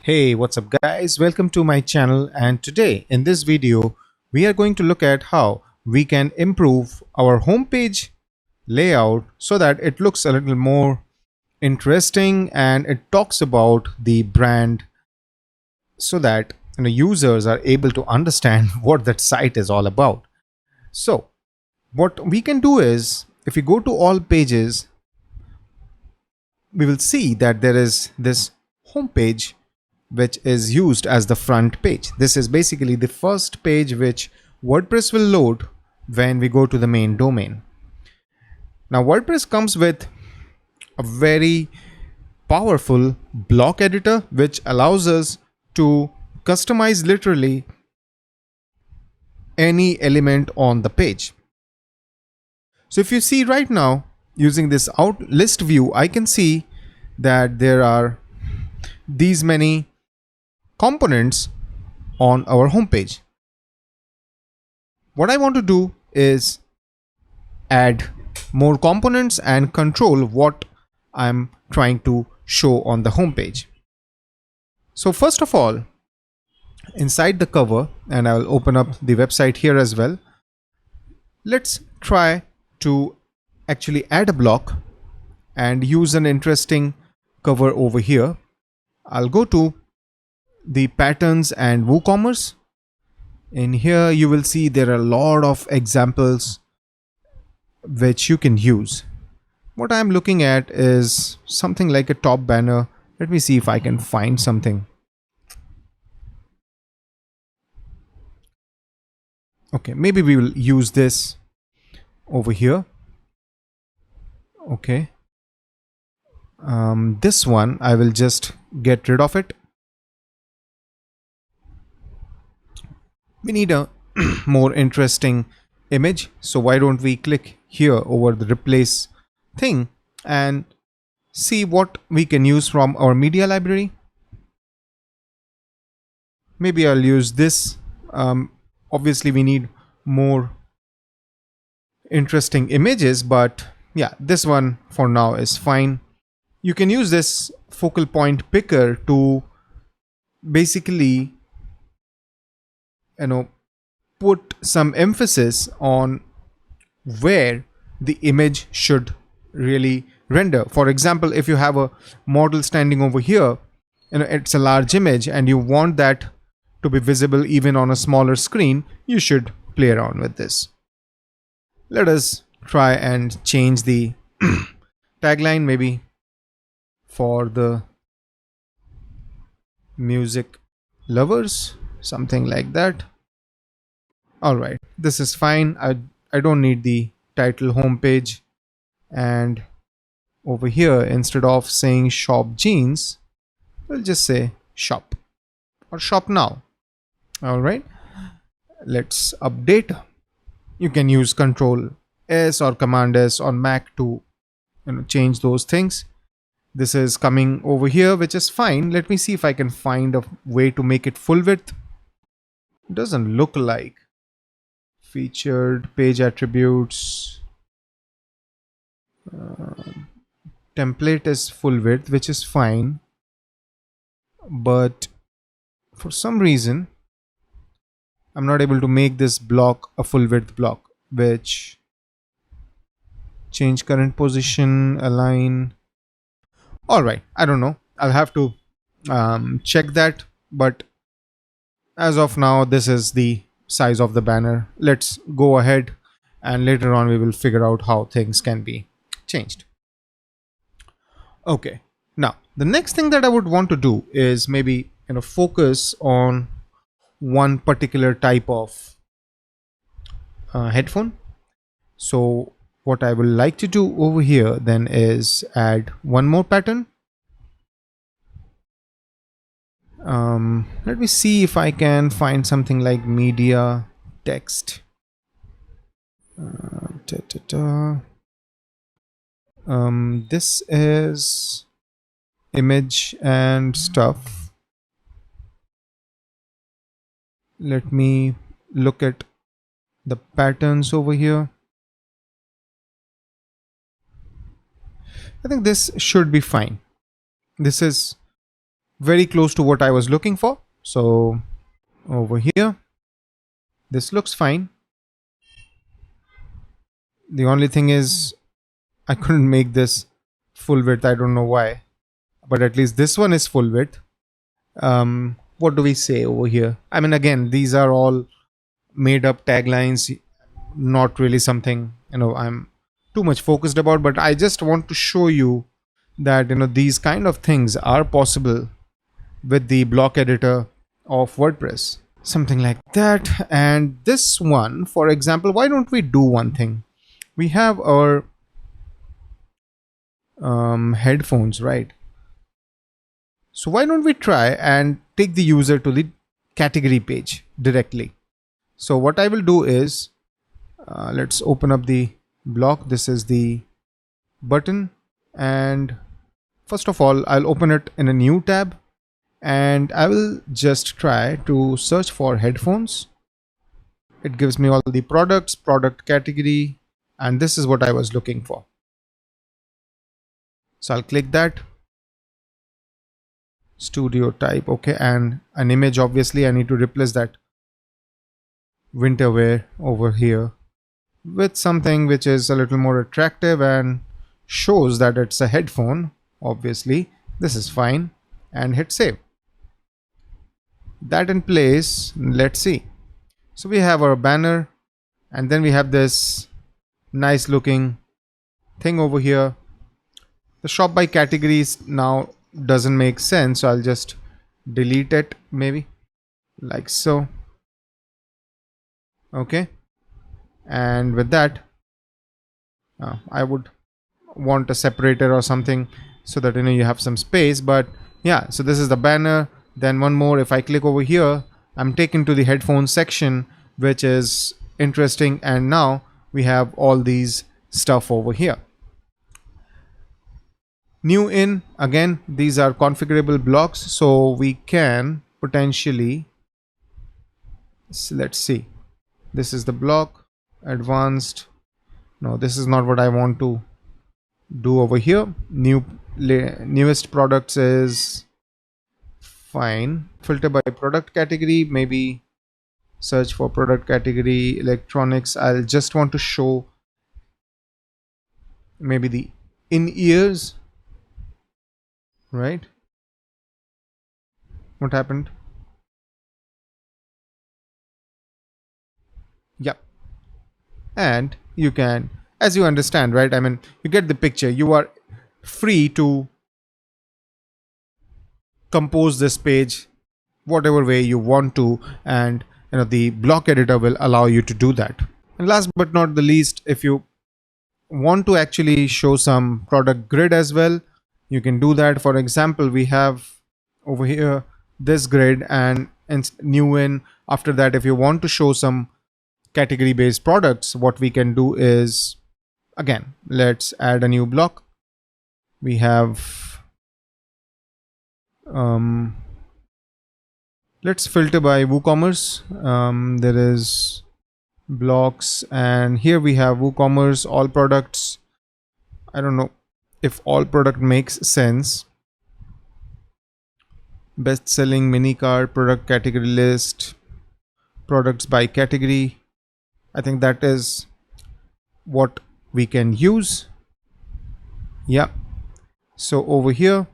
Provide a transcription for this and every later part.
Hey, what's up guys? Welcome to my channel, and today in this video we are going to look at how we can improve our homepage layout so that it looks a little more interesting and it talks about the brand so that users are able to understand what that site is all about. So what we can do is, if we go to all pages, we will see that there is this homepage which is used as the front page. This is basically the first page which WordPress will load when we go to the main domain. Now WordPress comes with a very powerful block editor which allows us to customize literally any element on the page. So if you see right now, using this out list view, I can see that there are these many components on our homepage. What I want to do is add more components and control what I'm trying to show on the homepage. So first of all, inside the cover, and I'll open up the website here as well, let's try to actually add a block and use an interesting cover over here. I'll go to the patterns and WooCommerce. In here you will see there are a lot of examples which you can use. What I'm looking at is something like a top banner. Let me see if I can find something. Okay, maybe we will use this over here. Okay, this one I will just get rid of it. We need a more interesting image, so why don't we click here over the replace thing and see what we can use from our media library. Maybe I'll use this. Obviously we need more interesting images, but yeah, this one for now is fine. You can use this focal point picker to basically put some emphasis on where the image should really render. For example, if you have a model standing over here, it's a large image and you want that to be visible even on a smaller screen, you should play around with this. Let us try and change the tagline, maybe for the music lovers, something like that. All right, this is fine. I don't need the title homepage, and over here, instead of saying shop jeans, we'll just say shop or shop now. All right, let's update. You can use Control S or Command S on Mac to change those things. This is coming over here, which is fine. Let me see if I can find a way to make it full width. It doesn't look like. Featured page attributes, template is full width, which is fine, but for some reason I'm not able to make this block a full width block. Which change current position, align. All right, I don't know, I'll have to check that, but as of now this is the size of the banner. Let's go ahead and later on we will figure out how things can be changed. Okay, now the next thing that I would want to do is maybe focus on one particular type of headphone. So what I will like to do over here then is add one more pattern. Let me see if I can find something like media text. This is image and stuff. Let me look at the patterns over here. I think this should be fine. This is very close to what I was looking for. So over here, this looks fine. The only thing is I couldn't make this full width. I don't know why, but at least this one is full width. What do we say over here? I mean, again, these are all made up taglines, not really something I'm too much focused about, but I just want to show you that these kind of things are possible with the block editor of WordPress, something like that. And this one, for example, why don't we do one thing? We have our headphones, right? So why don't we try and take the user to the category page directly? So what I will do is, let's open up the block. This is the button, and first of all, I'll open it in a new tab, and I will just try to search for headphones. It gives me all the products, product category, and this is what I was looking for. So I'll click that. Studio type, okay, and an image. Obviously I need to replace that winter wear over here with something which is a little more attractive and shows that it's a headphone. Obviously this is fine, and hit save. That in place. Let's see. So we have our banner, and then we have this nice looking thing over here. The shop by categories now doesn't make sense, so I'll just delete it, maybe like so. Okay, and with that, I would want a separator or something so that you have some space. But yeah, so this is the banner. Then one more, if I click over here, I'm taken to the headphone section, which is interesting, and now we have all these stuff over here. New in, again, these are configurable blocks, so we can potentially, let's see, this is the block, advanced. No, this is not what I want to do over here. Newest products is fine. Filter by product category, maybe search for product category electronics. I'll just want to show maybe the in-ears, right? What happened? Yep. And you can, as you understand, right? I mean, you get the picture. You are free to compose this page whatever way you want to, and the block editor will allow you to do that. And last but not the least, if you want to actually show some product grid as well, you can do that. For example, we have over here this grid, and new in. After that, if you want to show some category based products, what we can do is, again, let's add a new block. We have let's filter by WooCommerce. There is blocks, and here we have WooCommerce all products. I don't know if all product makes sense. Best selling mini car, product category list, products by category. I think that is what we can use. Yeah. So over here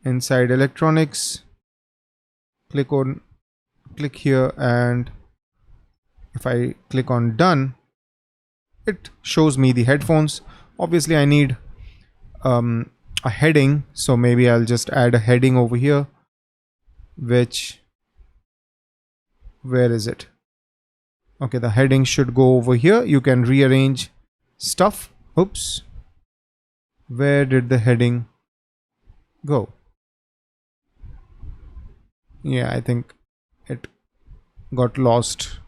inside electronics, click here, and if I click on done, it shows me the headphones. Obviously I need a heading, so maybe I'll just add a heading over here, which, where is it? Okay, the heading should go over here. You can rearrange stuff. Oops, where did the heading go? Yeah, I think it got lost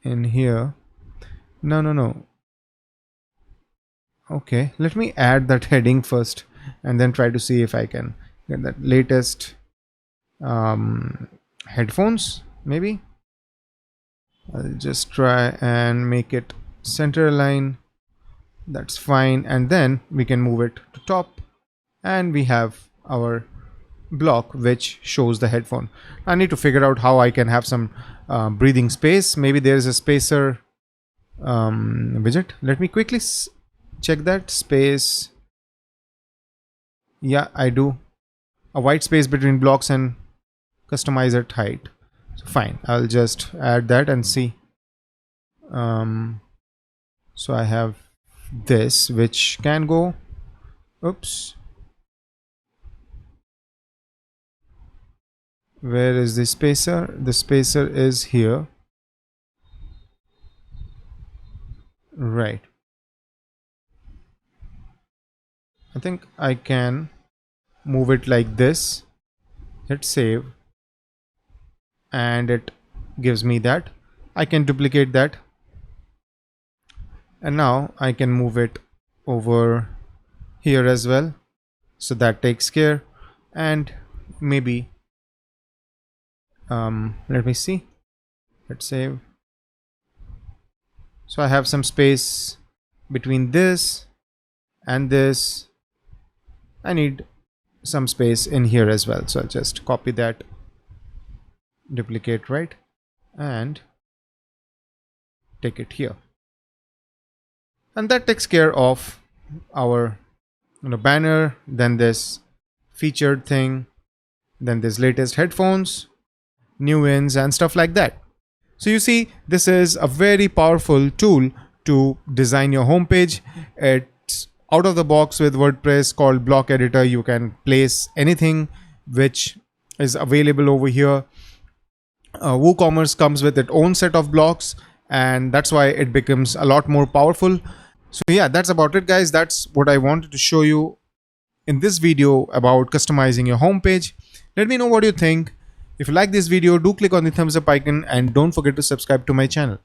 in here. No. Okay, let me add that heading first and then try to see if I can get that latest headphones. Maybe I'll just try and make it center align. That's fine, and then we can move it to top. and we have our block which shows the headphone. I need to figure out how I can have some breathing space. Maybe there is a spacer widget. Let me quickly check that space. Yeah, I do. A white space between blocks and customize at height. So fine, I'll just add that and see. So I have this which can go. Oops. Where is the spacer? The spacer is here. Right. I think I can move it like this. Hit save. And it gives me that. I can duplicate that. And now I can move it over here as well. So that takes care. And maybe, let me see. Let's save. So I have some space between this and this. I need some space in here as well. So I'll just copy that, duplicate, right, and take it here. And that takes care of our banner, then this featured thing, then this latest headphones, new wins, and stuff like that. So you see, this is a very powerful tool to design your homepage. It's out of the box with WordPress called block editor. You can place anything which is available over here. WooCommerce comes with its own set of blocks, and that's why it becomes a lot more powerful. So yeah, that's about it, guys. That's what I wanted to show you in this video about customizing your homepage. Let me know what you think. If you like this video, do click on the thumbs up icon and don't forget to subscribe to my channel.